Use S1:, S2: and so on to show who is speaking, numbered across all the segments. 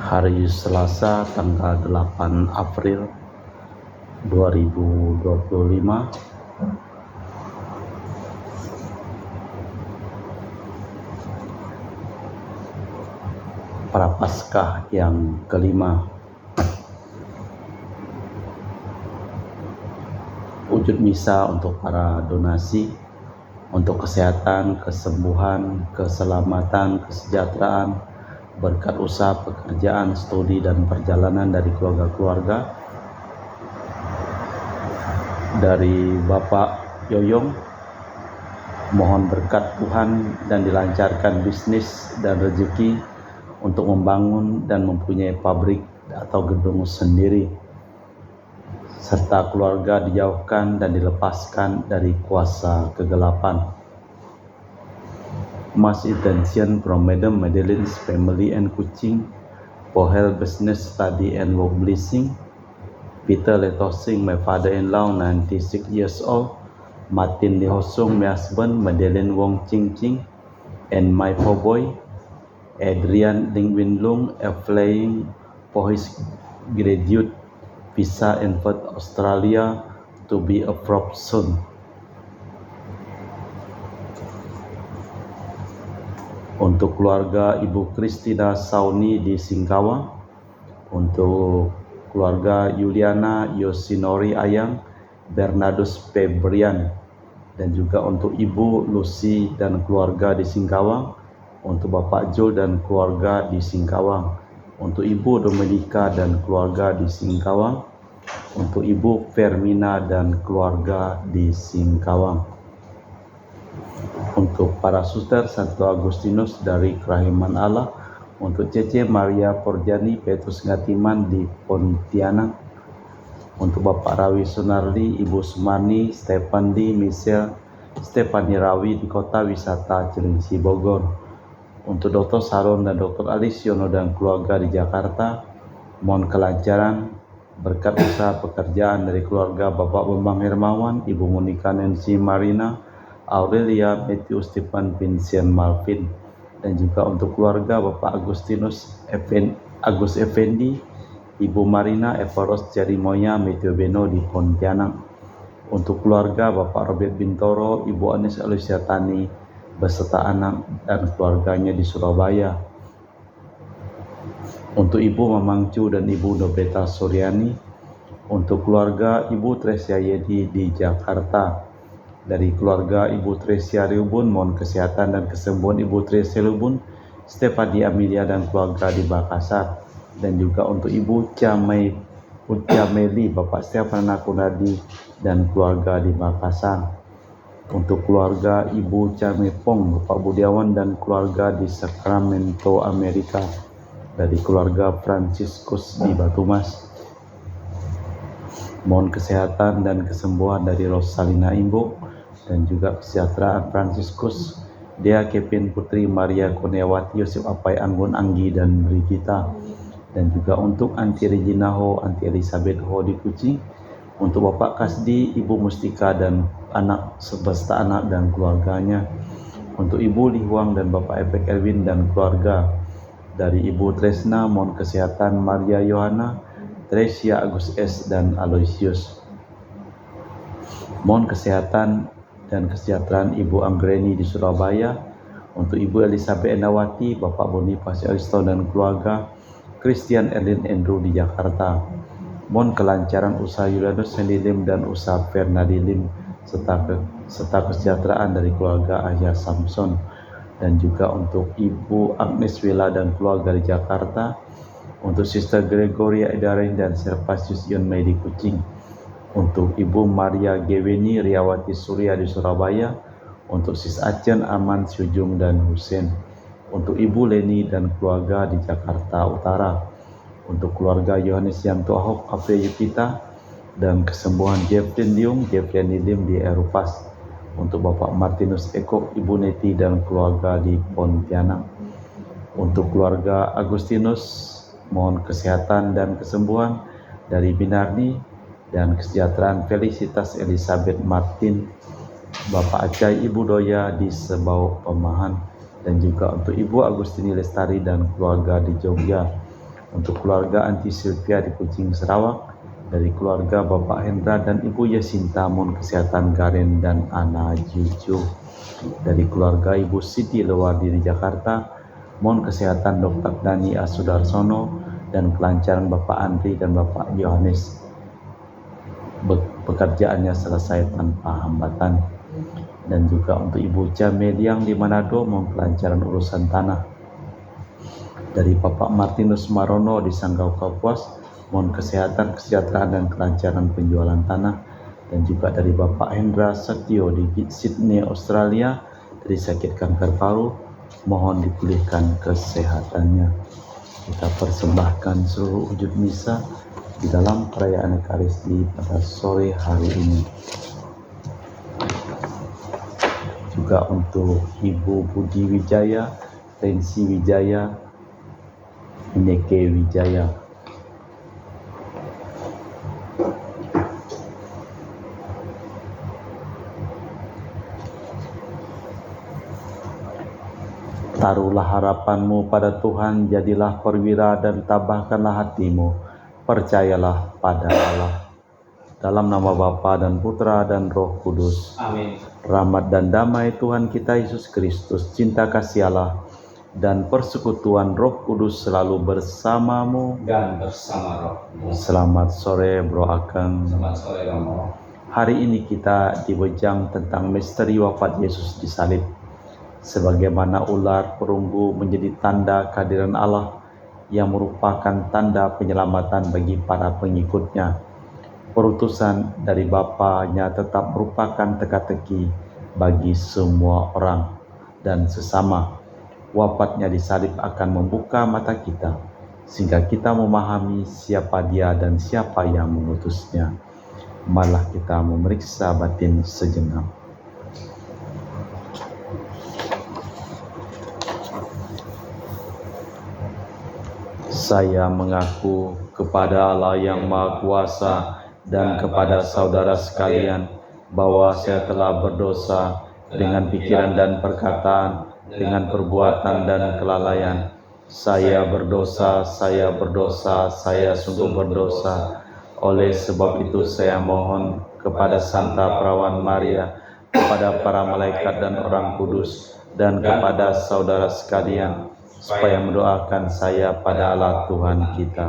S1: Hari Selasa tanggal 8 April 2025. Prapaskah yang kelima. Wujud misa untuk para donasi, untuk kesehatan, kesembuhan, keselamatan, kesejahteraan, berkat usaha, pekerjaan, studi, dan perjalanan dari keluarga-keluarga. Dari Bapak Yoyong, mohon berkat Tuhan dan dilancarkan bisnis dan rezeki untuk membangun dan mempunyai pabrik atau gedung sendiri, serta keluarga dijauhkan dan dilepaskan dari kuasa kegelapan. Mass intention from Madam Madeline's family and Kuching for health, business, study, and work blessing. Peter Letosing, my father-in-law, 96 years old. Martin Lihosung, my husband. Madeline Wong Ching Ching, and my poor boy. Adrian Ling Win Lung, applying for his graduate visa in Perth, Australia, to be approved soon. Untuk keluarga Ibu Kristina Sauni di Singkawang, untuk keluarga Yuliana Yosinori Ayang, Bernardus Febrian, dan juga untuk Ibu Lucy dan keluarga di Singkawang, untuk Bapak Jul dan keluarga di Singkawang, untuk Ibu Dominika dan keluarga di Singkawang, untuk Ibu Fermina dan keluarga di Singkawang. Untuk para suster Santo Agustinus dari Kerahiman Allah, untuk Cece Maria Porjani Petrus Ngatiman di Pontianak, untuk Bapak Rawi Sunardi, Ibu Sumani, Stefan di Michelle, Stefani Rawi di Kota Wisata Cilengsi Bogor, untuk Dr. Saron dan Dr. Alisiono dan keluarga di Jakarta, mohon kelancaran berkat usaha pekerjaan dari keluarga Bapak Bambang Hermawan, Ibu Monika Nancy Marina, Aurelia Matthew Stephen Vincent Malvin, dan juga untuk keluarga Bapak Agus Effendi, Ibu Marina Evaros Jerimoya Matthew Beno di Pontianak, untuk keluarga Bapak Robert Bintoro, Ibu Anis Elusiatani beserta anak dan keluarganya di Surabaya, untuk Ibu Mamangcu dan Ibu Nobeta Suryani, untuk keluarga Ibu Tresia Yedi di Jakarta. Dari keluarga Ibu Tresia Riubun, mohon kesehatan dan kesembuhan Ibu Tresia Riubun, Stefani Amelia dan keluarga di Makassar, dan juga untuk Ibu Meli, Bapak Stefan Nakunadi dan keluarga di Makassar, untuk keluarga Ibu Pong, Bapak Budiawan dan keluarga di Sacramento, Amerika, dari keluarga Franciscus di Batumas, mohon kesehatan dan kesembuhan dari Rosalina Imbo, dan juga kesejahteraan Franciscus, Dea Kevin Putri Maria Kurniawati, Yosef Apai Anggun Anggi dan Brigita, dan juga untuk Anti Regina Ho, Anti Elizabeth Ho di Kucing, untuk Bapak Kasdi, Ibu Mustika dan anak beserta anak dan keluarganya, untuk Ibu Lihuang dan Bapak Epek Erwin dan keluarga, dari Ibu Tresna mohon kesehatan Maria Yohana, Tresia Agus S dan Aloysius, mohon kesehatan dan kesejahteraan Ibu Anggreni di Surabaya, untuk Ibu Elizabeth Endawati, Bapak Boniface Aristo dan keluarga, Christian Erlin Andrew di Jakarta, mohon kelancaran usaha Yulianus Sendilim dan usaha Fernadilim, serta kesejahteraan dari keluarga Ayah Samson, dan juga untuk Ibu Agnes Wila dan keluarga di Jakarta, untuk Sister Gregoria Edarin dan Servasius Yon Mei di Kucing, untuk Ibu Maria Geweni Riawati Surya di Surabaya, untuk Sis Acen Aman Syujung dan Husen, untuk Ibu Leni dan keluarga di Jakarta Utara, untuk keluarga Yohanes Yanto Ahok Afri Yupita, dan kesembuhan Jeffrey Liung, Jeffrey Nilim di Erupas, untuk Bapak Martinus Eko, Ibu Neti dan keluarga di Pontianak, untuk keluarga Agustinus mohon kesehatan dan kesembuhan dari Binarni, dan kesejahteraan Felicitas Elizabeth Martin, Bapak Acai Ibu Doya di Sebau Pemahan, dan juga untuk Ibu Agustini Lestari dan keluarga di Jogja, Untuk keluarga Anti Silvia di Kucing Sarawak, dari keluarga Bapak Hendra dan Ibu Yasinta, mohon kesehatan Karen dan Ana Juju. Dari keluarga Ibu Siti Lewardi di Jakarta, mohon kesehatan Dr. Dani Asudarsono dan kelancaran Bapak Andri dan Bapak Yohanes, pekerjaannya selesai tanpa hambatan. Dan juga untuk Ibu Jameliang di Manado, mohon kelancaran urusan tanah. Dari Bapak Martinus Marono di Sanggau Kapuas, mohon kesehatan, kesejahteraan dan kelancaran penjualan tanah. Dan juga dari Bapak Hendra Setio di Sydney, Australia, dari sakit kanker paru, mohon dipulihkan kesehatannya. Kita persembahkan seluruh wujud misa di dalam perayaan Ekaristi pada sore hari ini. Juga untuk Ibu Budi Wijaya, Rensi Wijaya, Neke Wijaya. Taruhlah harapanmu pada Tuhan, jadilah perwira dan tabahkanlah hatimu. Percayalah pada Allah. Dalam nama Bapa dan Putra dan Roh Kudus.
S2: Amin.
S1: Rahmat dan damai Tuhan kita Yesus Kristus, cinta kasih Allah, dan persekutuan Roh Kudus selalu bersamamu
S2: Dan bersama rohmu.
S1: Selamat sore Bro Akang.
S2: Selamat sore Romo.
S1: Hari ini kita dibejang tentang misteri wafat Yesus di salib. Sebagaimana ular perunggu menjadi tanda kehadiran Allah yang merupakan tanda penyelamatan bagi para pengikutnya, perutusan dari Bapanya tetap merupakan teka-teki bagi semua orang dan sesama. Wafatnya di salib akan membuka mata kita sehingga kita memahami siapa Dia dan siapa yang mengutusnya. Malah kita memeriksa batin sejenak. Saya mengaku kepada Allah yang Maha Kuasa dan kepada saudara sekalian bahwa saya telah berdosa dengan pikiran dan perkataan, dengan perbuatan dan kelalaian. Saya berdosa, saya sungguh berdosa. Oleh sebab itu saya mohon kepada Santa Perawan Maria, kepada para malaikat dan orang kudus, dan kepada saudara sekalian, supaya mendoakan saya pada Allah Tuhan kita.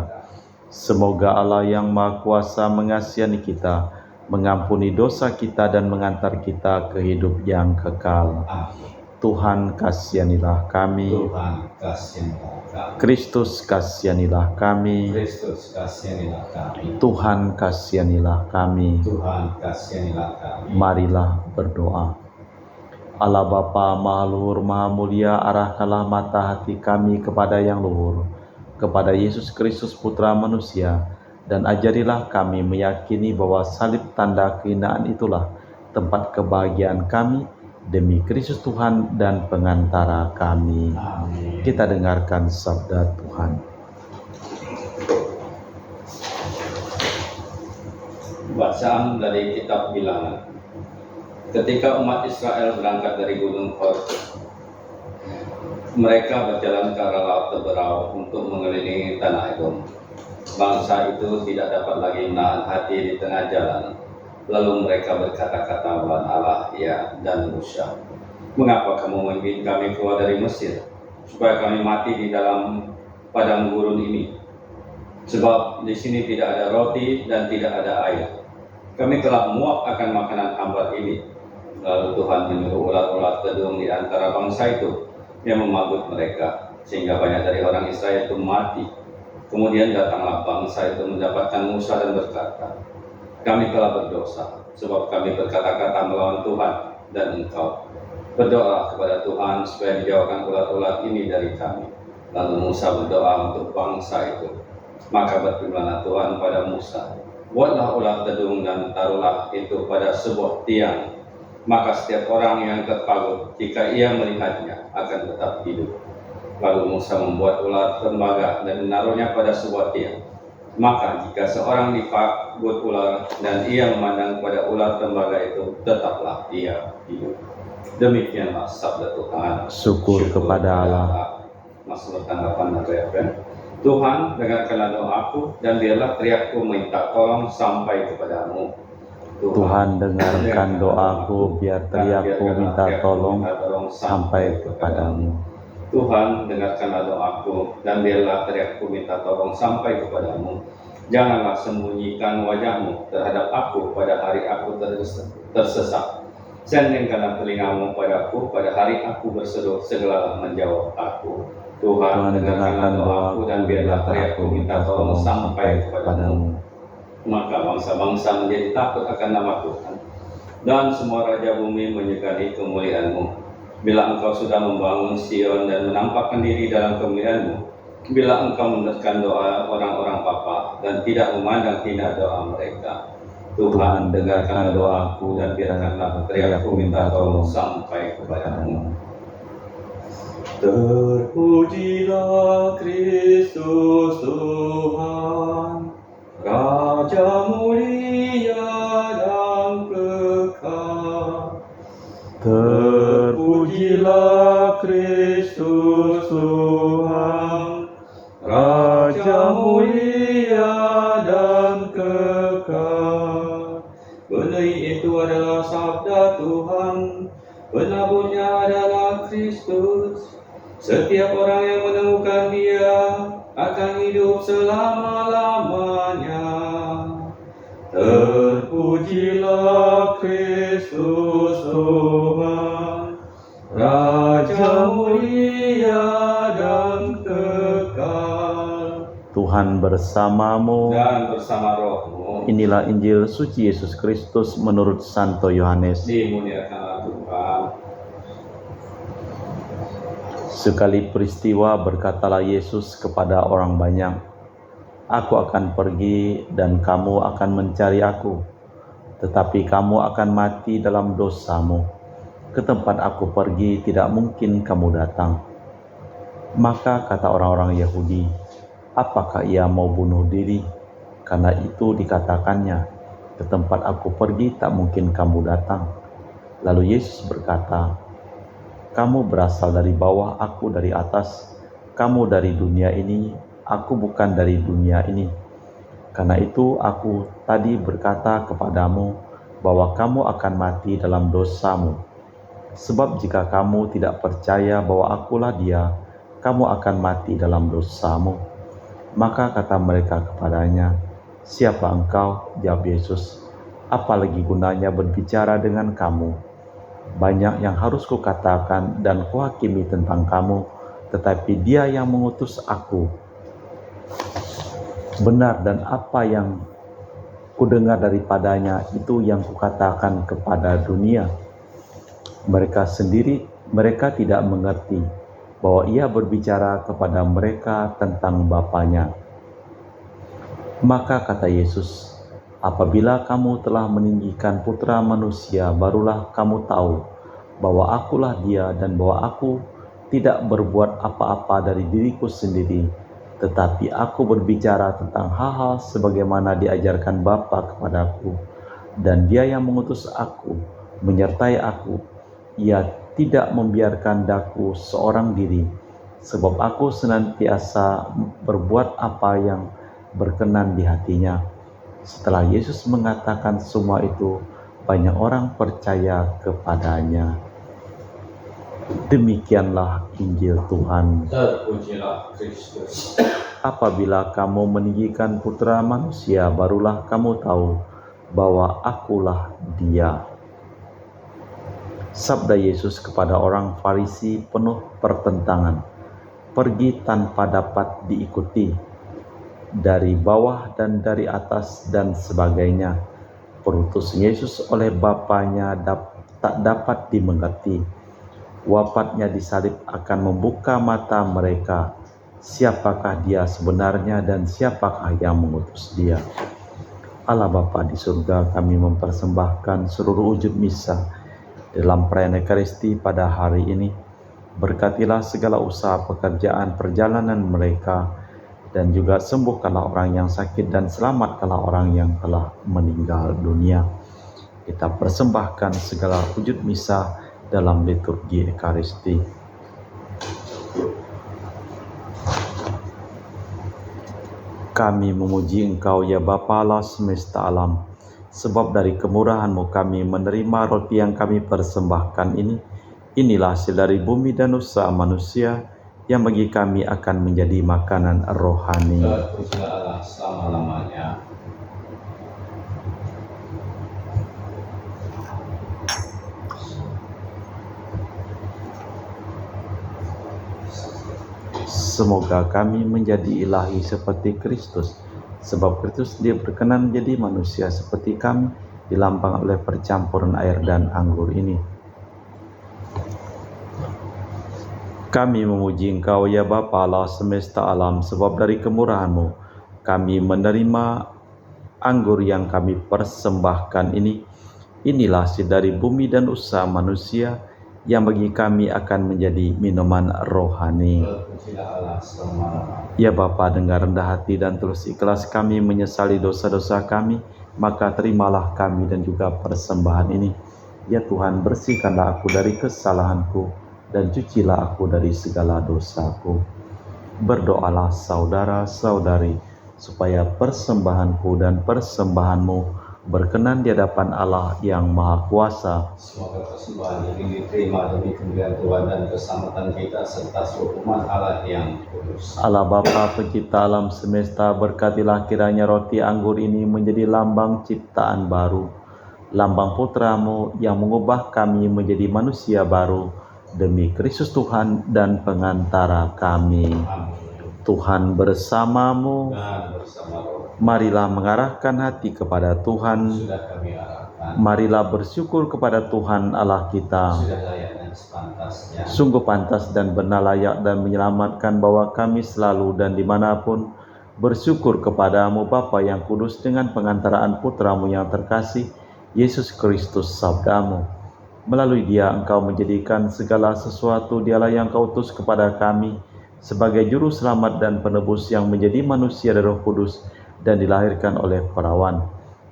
S1: Semoga Allah yang Maha Kuasa mengasihi kita, mengampuni dosa kita dan mengantar kita ke hidup yang kekal.
S2: Amin.
S1: Tuhan kasihanilah kami.
S2: Tuhan kasihanilah kami.
S1: Kristus kasihanilah kami.
S2: Kristus kasihanilah kami.
S1: Tuhan kasihanilah kami.
S2: Tuhan kasihanilah kami.
S1: Marilah berdoa. Allah Bapa Maha Luhur Maha Mulia, arahkanlah mata hati kami kepada yang luhur, kepada Yesus Kristus Putra Manusia, dan ajarilah kami meyakini bahwa salib tanda kehinaan itulah tempat kebahagiaan kami, demi Kristus Tuhan dan pengantara kami.
S2: Amin.
S1: Kita dengarkan sabda Tuhan.
S2: Bacaan dari kitab Bilangan. Ketika umat Israel berangkat dari Gunung Hor, mereka berjalan ke arah Laut Teberau untuk mengelilingi tanah Edom. Bangsa itu tidak dapat lagi menahan hati di tengah jalan. Lalu mereka berkata-kata melawan Allah, ya, dan Musa, mengapa kamu memimpin kami keluar dari Mesir, supaya kami mati di dalam padang gurun ini? Sebab di sini tidak ada roti dan tidak ada air. Kami telah muak akan makanan hambar ini. Lalu Tuhan menyuruh ulat-ulat kedung di antara bangsa itu yang memagut mereka, sehingga banyak dari orang Israel itu mati. Kemudian datanglah bangsa itu mendapatkan Musa dan berkata, kami telah berdosa, sebab kami berkata-kata melawan Tuhan dan engkau. Berdoalah kepada Tuhan supaya dijauhkan ulat-ulat ini dari kami. Lalu Musa berdoa untuk bangsa itu. Maka berfirmanlah Tuhan pada Musa, buatlah ulat kedung dan taruhlah itu pada sebuah tiang. Maka setiap orang yang terpagut, jika ia melihatnya, akan tetap hidup. Lalu Musa membuat ular tembaga dan menaruhnya pada sebuah tiang. Maka jika seorang dipagut ular dan ia memandang pada ular tembaga itu, tetaplah ia hidup. Demikianlah sabda Tuhan.
S1: Syukur kepada Allah.
S2: Masuk tanggapan atau ya, friend? Tuhan, dengarkanlah doaku dan biarlah teriakku minta tolong sampai kepadamu.
S1: Tuhan, dengarkan doaku, biar teriakku minta tolong sampai kepadamu.
S2: Tuhan, dengarkanlah doaku dan biarlah teriakku minta tolong sampai kepadamu. Janganlah sembunyikan wajahmu terhadap aku pada hari aku tersesat. Sendingkanlah telingamu padaku pada hari aku berseru, segeralah menjawab aku. Tuhan, dengarkanlah doaku dan biarlah teriakku minta tolong sampai kepadamu. Maka bangsa-bangsa menjadi takut akan nama Tuhan, dan semua raja bumi menyegani kemuliaan-Mu. Bila Engkau sudah membangun Sion dan menampakkan diri dalam kemuliaan-Mu, bila Engkau mendengarkan doa orang-orang papa dan tidak memandang hina doa mereka. Tuhan, dengarkan doaku dan biarkanlah teriakku minta tolong sampai kepadamu. Terpujilah Kristus Tuhan, Raja mulia dan kekal.
S1: Terpujilah Kristus Tuhan, Raja mulia dan kekal.
S2: Benih itu adalah sabda Tuhan, penaburnya adalah Kristus. Setiap orang yang menemukan Dia akan hidup selama-lamanya.
S1: Terpujilah Kristus Tuhan, Raja mulia dan kekal. Tuhan bersamamu
S2: Dan bersama rohmu.
S1: Inilah Injil suci Yesus Kristus menurut Santo Yohanes.
S2: Dimuliakanlah Tuhan.
S1: Sekali peristiwa berkatalah Yesus kepada orang banyak, "Aku akan pergi dan kamu akan mencari aku, tetapi kamu akan mati dalam dosamu. Ke tempat aku pergi tidak mungkin kamu datang." Maka kata orang-orang Yahudi, "Apakah ia mau bunuh diri? Karena itu dikatakannya, ke tempat aku pergi tak mungkin kamu datang." Lalu Yesus berkata, "Kamu berasal dari bawah, aku dari atas. Kamu dari dunia ini, aku bukan dari dunia ini. Karena itu aku tadi berkata kepadamu bahwa kamu akan mati dalam dosamu. Sebab jika kamu tidak percaya bahwa akulah Dia, kamu akan mati dalam dosamu." Maka kata mereka kepadanya, "Siapa engkau?" Jawab Yesus, "Apalagi gunanya berbicara dengan kamu? Banyak yang harus kukatakan dan kuhakimi tentang kamu, tetapi Dia yang mengutus aku benar, dan apa yang kudengar daripadanya itu yang kukatakan kepada dunia." Mereka tidak mengerti bahwa Ia berbicara kepada mereka tentang Bapanya. Maka kata Yesus, "Apabila kamu telah meninggikan Putra Manusia, barulah kamu tahu bahwa akulah Dia dan bahwa aku tidak berbuat apa-apa dari diriku sendiri, tetapi aku berbicara tentang hal-hal sebagaimana diajarkan Bapa kepadaku. Dan Dia yang mengutus aku menyertai aku. Ia tidak membiarkan daku seorang diri, sebab aku senantiasa berbuat apa yang berkenan di hatinya." Setelah Yesus mengatakan semua itu, banyak orang percaya kepadanya. Demikianlah Injil Tuhan.
S2: Terpujilah Kristus.
S1: Apabila kamu meninggikan Putra Manusia, barulah kamu tahu bahwa akulah Dia. Sabda Yesus kepada orang Farisi penuh pertentangan. Pergi tanpa dapat diikuti, dari bawah dan dari atas dan sebagainya. Perutusan Yesus oleh Bapanya tak dapat dimengerti. Wafatnya disalib akan membuka mata mereka. Siapakah Dia sebenarnya dan siapakah yang mengutus Dia? Allah Bapa di surga, kami mempersembahkan seluruh wujud misa dalam perayaan Ekaristi pada hari ini. Berkatilah segala usaha pekerjaan perjalanan mereka, dan juga sembuhkanlah orang yang sakit dan selamatkanlah orang yang telah meninggal dunia. Kita persembahkan segala wujud misa dalam liturgi Ekaristi. Kami memuji Engkau ya Bapa Allah semesta alam, sebab dari kemurahan-Mu kami menerima roti yang kami persembahkan ini. Inilah hasil dari bumi dan usaha manusia yang bagi kami akan menjadi makanan rohani.
S2: Terpujilah Allah selama-lamanya.
S1: Semoga kami menjadi ilahi seperti Kristus, sebab Kristus dia berkenan menjadi manusia seperti kami, dilambang oleh percampuran air dan anggur ini. Kami memuji Engkau ya Bapa Allah semesta alam, sebab dari kemurahan-Mu kami menerima anggur yang kami persembahkan ini. Inilah hasil dari bumi dan usaha manusia yang bagi kami akan menjadi minuman rohani.
S2: Terpujilah Allah selama-lamanya.
S1: Ya Bapa, dengan rendah hati dan terus ikhlas kami menyesali dosa-dosa kami, maka terimalah kami dan juga persembahan ini. Ya Tuhan, bersihkanlah aku dari kesalahanku dan cucilah aku dari segala dosaku. Berdoalah saudara-saudari, supaya persembahanku dan persembahanmu berkenan di hadapan Allah yang Maha Kuasa.
S2: Semoga persembahan ini diterima demi kemuliaan Tuhan dan keselamatan kita serta seluruh umat Allah yang kudus.
S1: Allah Bapa pencipta alam semesta, berkatilah kiranya roti anggur ini menjadi lambang ciptaan baru, lambang putra-Mu yang mengubah kami menjadi manusia baru, demi Kristus Tuhan dan pengantara kami.
S2: Amin.
S1: Tuhan bersamamu,
S2: Dan bersama roh
S1: marilah mengarahkan hati kepada Tuhan,
S2: sudah kami arahkan.
S1: marilah bersyukur kepada Tuhan Allah kita.
S2: Sudah layak dan sepantasnya.
S1: Sungguh pantas dan benar layak dan menyelamatkan bahwa kami selalu dan dimanapun bersyukur kepadamu Bapa yang kudus dengan pengantaraan Putra-Mu yang terkasih, Yesus Kristus Sabda-Mu. Melalui Dia Engkau menjadikan segala sesuatu, Dialah yang Kau utus kepada kami sebagai juru selamat dan penebus yang menjadi manusia dari Roh Kudus dan dilahirkan oleh perawan,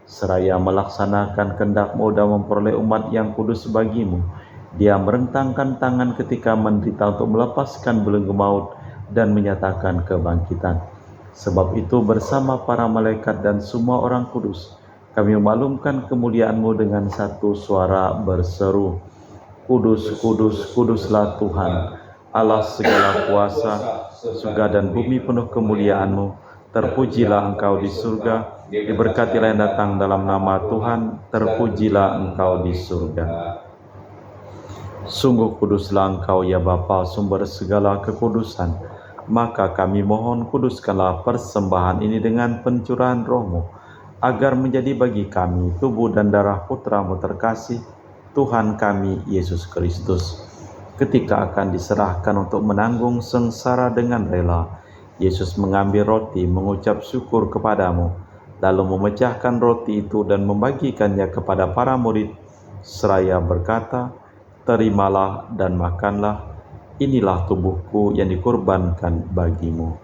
S1: seraya melaksanakan kehendak-Mu dan memperoleh umat yang kudus bagimu. Dia merentangkan tangan ketika menderita untuk melepaskan belenggu maut dan menyatakan kebangkitan. Sebab itu bersama para malaikat dan semua orang kudus, kami memaklumkan kemuliaan-Mu dengan satu suara berseru, Kudus, kudus, kuduslah Tuhan, Allah segala kuasa, surga dan bumi penuh kemuliaan-Mu. Terpujilah Engkau di surga, diberkatilah yang datang dalam nama Tuhan, terpujilah Engkau di surga. Sungguh kuduslah Engkau ya Bapa, sumber segala kekudusan. Maka kami mohon kuduskanlah persembahan ini dengan pencurahan Roh-Mu, agar menjadi bagi kami tubuh dan darah Putra-Mu terkasih, Tuhan kami Yesus Kristus. Ketika akan diserahkan untuk menanggung sengsara dengan rela, Yesus mengambil roti, mengucap syukur kepadamu, lalu memecahkan roti itu dan membagikannya kepada para murid, seraya berkata, terimalah dan makanlah, inilah tubuhku yang dikorbankan bagimu.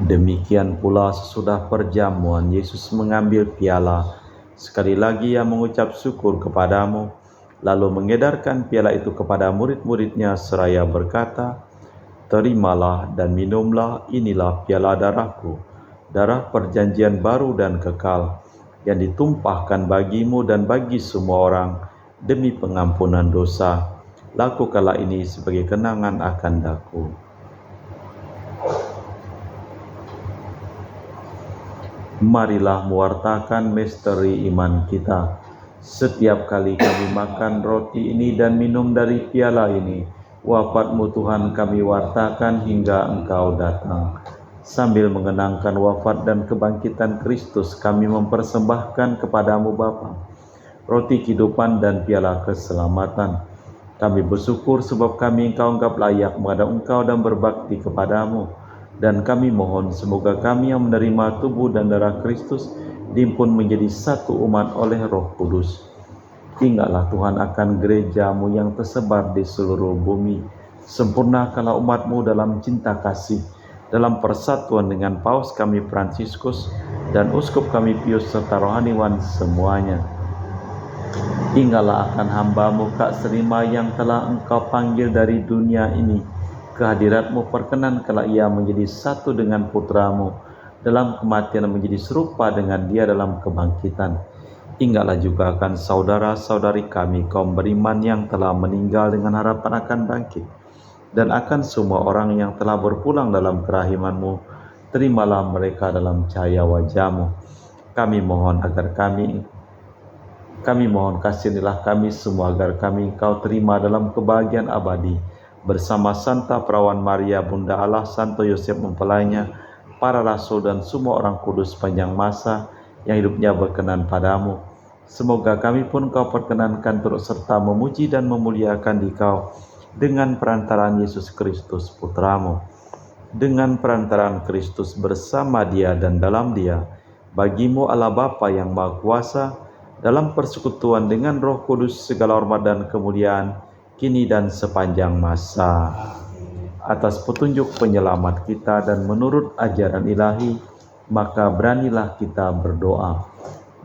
S1: Demikian pula sesudah perjamuan, Yesus mengambil piala, sekali lagi Ia mengucap syukur kepadamu, lalu mengedarkan piala itu kepada murid-muridnya seraya berkata, terimalah dan minumlah, inilah piala darahku, darah perjanjian baru dan kekal, yang ditumpahkan bagimu dan bagi semua orang demi pengampunan dosa. Lakukanlah ini sebagai kenangan akan daku. Marilah mewartakan misteri iman kita. Setiap kali kami makan roti ini dan minum dari piala ini, wafat-Mu Tuhan kami wartakan hingga Engkau datang. Sambil mengenangkan wafat dan kebangkitan Kristus, kami mempersembahkan kepadamu Bapa roti kehidupan dan piala keselamatan. Kami bersyukur sebab kami Engkau anggap layak menghadap Engkau dan berbakti kepadamu. Dan kami mohon semoga kami yang menerima tubuh dan darah Kristus dihimpun menjadi satu umat oleh Roh Kudus. Ingatlah Tuhan akan gereja-Mu yang tersebar di seluruh bumi. Sempurnakanlah umat-Mu dalam cinta kasih, dalam persatuan dengan Paus kami Fransiskus dan Uskup kami Pius serta rohaniwan semuanya. Tinggallah akan hamba-Mu Kak Serima yang telah Engkau panggil dari dunia ini. Kehadirat-Mu perkenankanlah ia menjadi satu dengan putra-Mu dalam kematian, menjadi serupa dengan Dia dalam kebangkitan. Ingatlah juga akan saudara-saudari kami kaum beriman yang telah meninggal dengan harapan akan bangkit, dan akan semua orang yang telah berpulang dalam kerahiman-Mu. Terimalah mereka dalam cahaya wajah-Mu. Kami mohon kasihanilah kami semua agar kami Engkau terima dalam kebahagiaan abadi bersama Santa Perawan Maria Bunda Allah, Santo Yosef mempelainya, para rasul dan semua orang kudus sepanjang masa yang hidupnya berkenan padamu. Semoga kami pun Kau perkenankan turut serta memuji dan memuliakan Dikau dengan perantaraan Yesus Kristus Putra-Mu. Dengan perantaraan Kristus bersama Dia dan dalam Dia, bagi-Mu Allah Bapa yang Maha Kuasa, dalam persekutuan dengan Roh Kudus segala hormat dan kemuliaan kini dan sepanjang masa. Atas petunjuk penyelamat kita dan menurut ajaran ilahi, maka beranilah kita berdoa.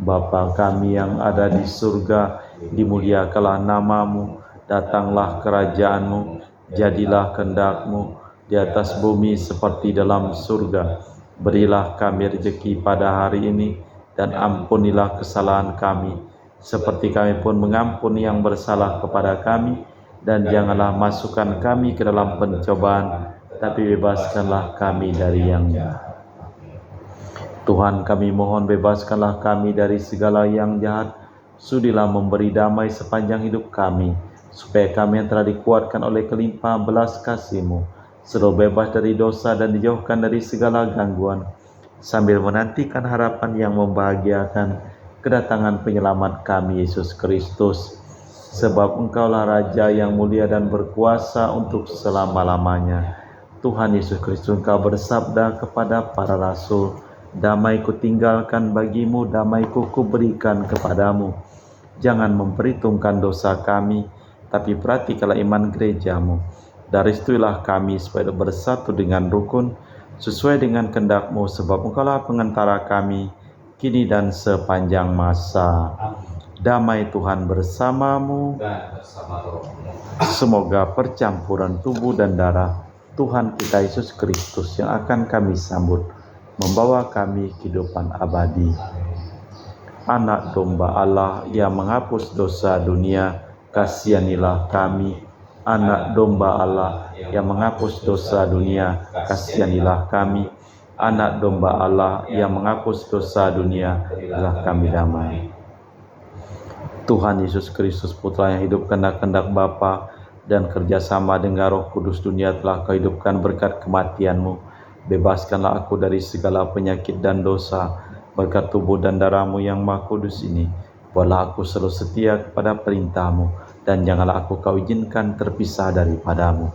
S1: Bapa kami yang ada di surga, dimuliakanlah nama-Mu, datanglah kerajaan-Mu, jadilah kehendak-Mu di atas bumi seperti dalam surga. Berilah kami rezeki pada hari ini, dan ampunilah kesalahan kami, seperti kami pun mengampuni yang bersalah kepada kami. Dan janganlah masukkan kami ke dalam pencobaan, tapi bebaskanlah kami dari yang jahat. Tuhan, kami mohon bebaskanlah kami dari segala yang jahat. Sudilah memberi damai sepanjang hidup kami, supaya kami yang telah dikuatkan oleh kelimpahan belas kasih-Mu selalu bebas dari dosa dan dijauhkan dari segala gangguan, sambil menantikan harapan yang membahagiakan kedatangan penyelamat kami, Yesus Kristus. Sebab Engkaulah Raja yang mulia dan berkuasa untuk selama-lamanya. Tuhan Yesus Kristus, Engkau bersabda kepada para rasul, damai kutinggalkan bagimu, damai-Ku kuberikan kepadamu. Jangan memperhitungkan dosa kami, tapi perhatikanlah iman gereja-Mu. Dari situlah kami supaya bersatu dengan rukun, sesuai dengan kehendak-Mu, sebab Engkaulah pengantara kami, kini dan sepanjang masa. Damai Tuhan bersamamu
S2: dan bersama rohmu.
S1: Semoga percampuran tubuh dan darah Tuhan kita Yesus Kristus yang akan kami sambut membawa kami kehidupan abadi. Anak domba Allah yang menghapus dosa dunia, kasihanilah kami. Anak domba Allah yang menghapus dosa dunia, kasihanilah kami. Anak domba Allah yang menghapus dosa dunia, berilah kami damai. Tuhan Yesus Kristus Putra yang hidup karena kehendak Bapa dan kerjasama dengan Roh Kudus, dunia telah Kau hidupkan berkat kematian-Mu. Bebaskanlah aku dari segala penyakit dan dosa berkat tubuh dan darah-Mu yang Maha Kudus ini. Buatlah aku selalu setia kepada perintah-Mu, dan janganlah aku Kau izinkan terpisah daripada-Mu.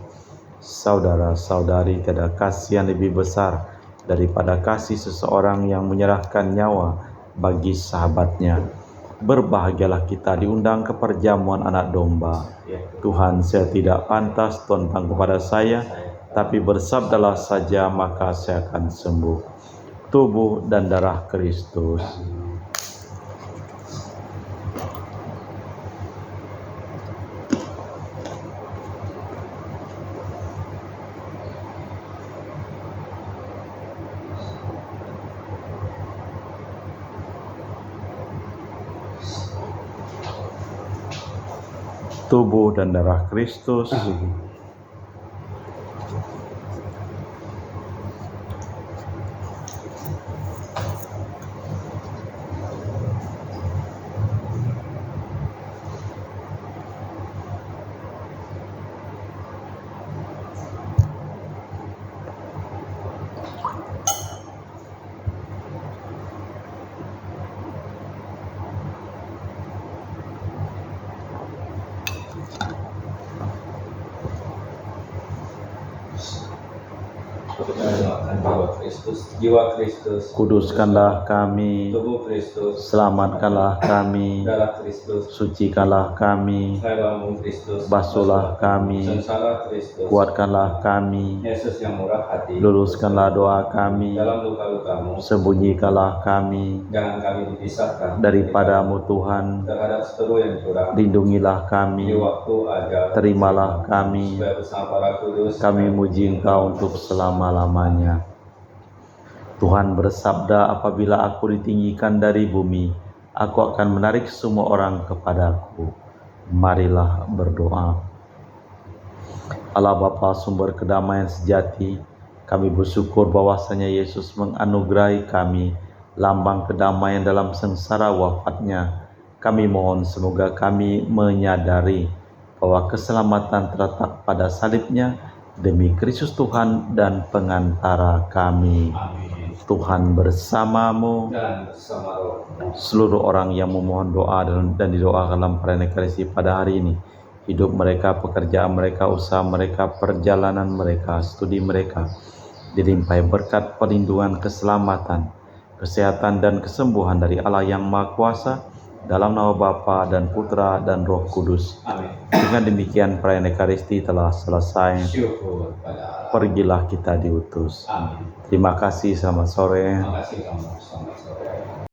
S1: Saudara-saudari, tiada kasih yang lebih besar daripada kasih seseorang yang menyerahkan nyawa bagi sahabatnya. Berbahagialah kita diundang ke perjamuan anak domba. Tuhan, saya tidak pantas tentang kepada saya, tapi bersabdalah saja maka saya akan sembuh. Tubuh dan darah Kristus. Tubuh dan darah Kristus.
S2: jiwa Kristus,
S1: Kuduskanlah kami,
S2: tubuh Kristus,
S1: selamatkanlah kami,
S2: darah Kristus,
S1: sucikanlah kami,
S2: helmmu Kristus,
S1: basuhlah kami,
S2: sengsara Kristus,
S1: kuatkanlah kami,
S2: Yesus yang murah hati,
S1: luluskanlah doa kami,
S2: dalam luka-lukamu,
S1: sembunyikanlah kami
S2: jangan kami dipisahkan
S1: daripadamu Tuhan,
S2: terhadap seteru yang curang,
S1: lindungilah
S2: di
S1: kami,
S2: waktu ajal,
S1: terimalah kami,
S2: supaya bersama para kudus,
S1: kami muji Engkau untuk selama-lamanya. Tuhan bersabda, apabila aku ditinggikan dari bumi, aku akan menarik semua orang kepadaku. Marilah berdoa. Allah Bapa sumber kedamaian sejati, kami bersyukur bahwasanya Yesus menganugerahi kami lambang kedamaian dalam sengsara wafatnya. Kami mohon semoga kami menyadari bahwa keselamatan terletak pada salibnya demi Kristus Tuhan dan pengantara kami.
S2: Amin.
S1: Tuhan bersamamu.
S2: Dan bersama rohmu.
S1: Seluruh orang yang memohon doa dan didoakan dalam perayaan Ekaristi pada hari ini, hidup mereka, pekerjaan mereka, usaha mereka, perjalanan mereka, studi mereka, dilimpahi berkat perlindungan, keselamatan, kesehatan, dan kesembuhan dari Allah yang Maha Kuasa, dalam nama Bapa dan Putra dan Roh Kudus.
S2: Amin.
S1: Dengan demikian perayaan Ekaristi telah selesai.
S2: Syukur pada Allah.
S1: Pergilah kita diutus.
S2: Amin.
S1: Terima kasih, selamat sore.
S2: Terima kasih kamu. Selamat sore.